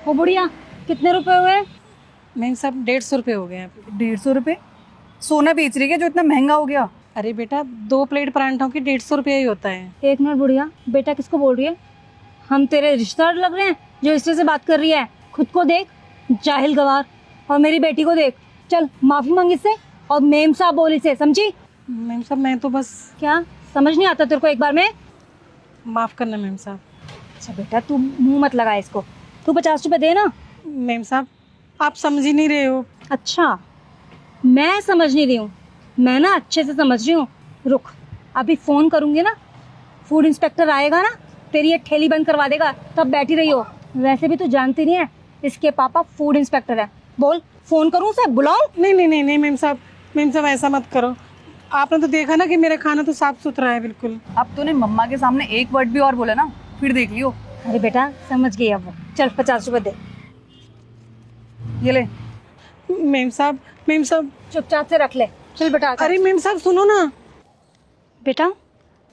ओ बुढ़िया, कितने रुपए हुए? मैम साहब 150 रुपये हो गए हैं। 150 रुपये? सोना बेच रही है जो इतना महंगा हो गया? अरे बेटा 2 प्लेट परांठों की 150 रुपये ही होता है। एक मिनट बुढ़िया, बेटा किसको बोल रही है? हम तेरे रिश्तेदार लग रहे हैं जो इससे से बात कर रही है? खुद को देख, जाहिल गवार। और मेरी बेटी को देख। चल माफी मांग इससे और मेम साहब बोल इसे, समझी? मैम साहब मैं तो बस क्या समझ नहीं आता तेरे को एक बार में? माफ़ करना मैम साहब। अच्छा बेटा तू मुंह मत लगा इसको, तू 50 रुपए दे ना। मैम साहब आप समझ ही नहीं रहे हो। अच्छा मैं समझ नहीं रही हूँ, मैं ना अच्छे से समझ रही हूँ। रुक, अभी फोन करूंगी ना, फूड इंस्पेक्टर आएगा ना, तेरी ये ठेली बंद करवा देगा, तब बैठी रही हो। वैसे भी तू जानती नहीं है इसके पापा फूड इंस्पेक्टर है। बोल, फोन करूँ उसे, बुलाऊं? नहीं नहीं नहीं नहीं मैम साहब ऐसा मत करो। आपने तो देखा ना कि मेरा खाना तो साफ सुथरा है बिल्कुल। अब तूने मम्मा के सामने एक वर्ड भी और बोला ना, फिर देख लियो। अरे बेटा समझ गई अब वो। चल 50 रुपए दे। ये ले। मैम साहब चुपचाप से रख ले। चल बेटा आजा। अरे मैम साहब सुनो ना। बेटा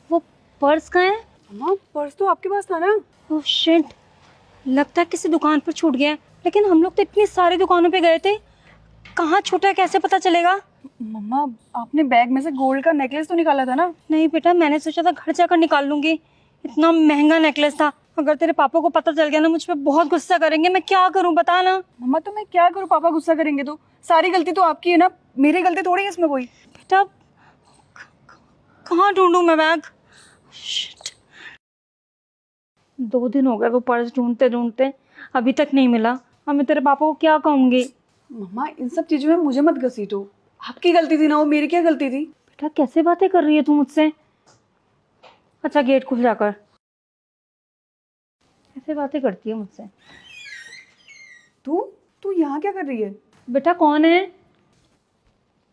वो पर्स कहाँ है? मम्मा पर्स तो आपके पास था ना। ओह शिट, लगता है किसी दुकान पर छूट गया है। लेकिन हम लोग तो इतनी सारी दुकानों पे गए थे, कहाँ छूटा है कैसे पता चलेगा? मम्मा आपने बैग में से गोल्ड का नेकलेस तो निकाला था ना। नहीं बेटा, मैंने सोचा था घर जाकर निकाल लूंगी। इतना महंगा नेकलेस था। अगर तेरे पापा को पता चल गया ना, मुझ पे बहुत गुस्सा करेंगे। मैं क्या करूं बता ना। मम्मा तो मैं क्या करूँ, पापा गुस्सा करेंगे तो? सारी गलती तो आपकी है ना, मेरी गलती थोड़ी है इसमें कोई। बेटा कहाँ ढूंढूं मैं बैग? शिट। 2 दिन हो गए वो पर्स ढूंढते ढूंढते, अभी तक नहीं मिला। अब मैं तेरे पापा को क्या कहूंगी? मम्मा इन सब चीजों में मुझे मत घसीटो, आपकी गलती थी ना वो, मेरी क्या गलती थी? बेटा कैसे बातें कर रही है तू मुझसे? अच्छा गेट खुल जाकर। कैसे बातें करती है मुझसे? तू तू यहाँ क्या कर रही है? बेटा कौन है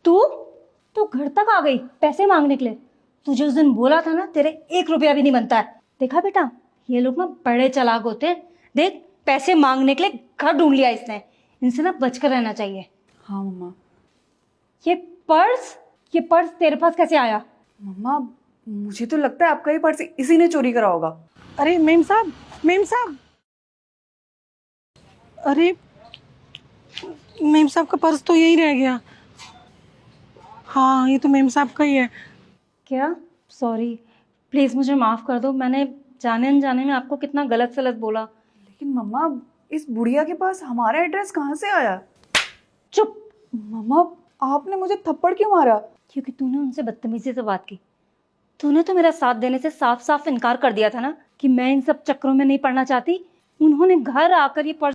तू? तू घर तक आ गई पैसे मांगने के लिए? तुझे उस दिन बोला था ना, तेरे 1 रुपया भी नहीं बनता है। देखा बेटा, ये लोग ना बड़े चालाक होते हैं। देख, पैसे मांगने के लिए घर ढूंढ लिया इसने। इनसे ना बचकर रहना चाहिए। हाँ मम्मा। ये ये पर्स तेरे पास कैसे आया? मम्मा मुझे तो लगता है आपका ये पर्स इसी ने चोरी करा होगा। अरे मैम साहब अरे मैम साहब का पर्स तो यही रह गया। हाँ ये तो मैम साहब का ही है। क्या? सॉरी, प्लीज़ मुझे माफ़ कर दो। मैंने जाने अनजाने में आपको कितना गलत सलत बोला। लेकिन मम्मा इस बुढ़िया के पास हमारा एड्रेस कहाँ से आया? चुप। मम्मा आपने मुझे थप्पड़ क्यों मारा? क्योंकि तूने उनसे बदतमीजी से बात की। तूने तो मेरा साथ देने से साफ साफ इनकार कर दिया था ना कि मैं इन सब चक्करों में नहीं पड़ना चाहती। उन्होंने घर आकर ये पर्स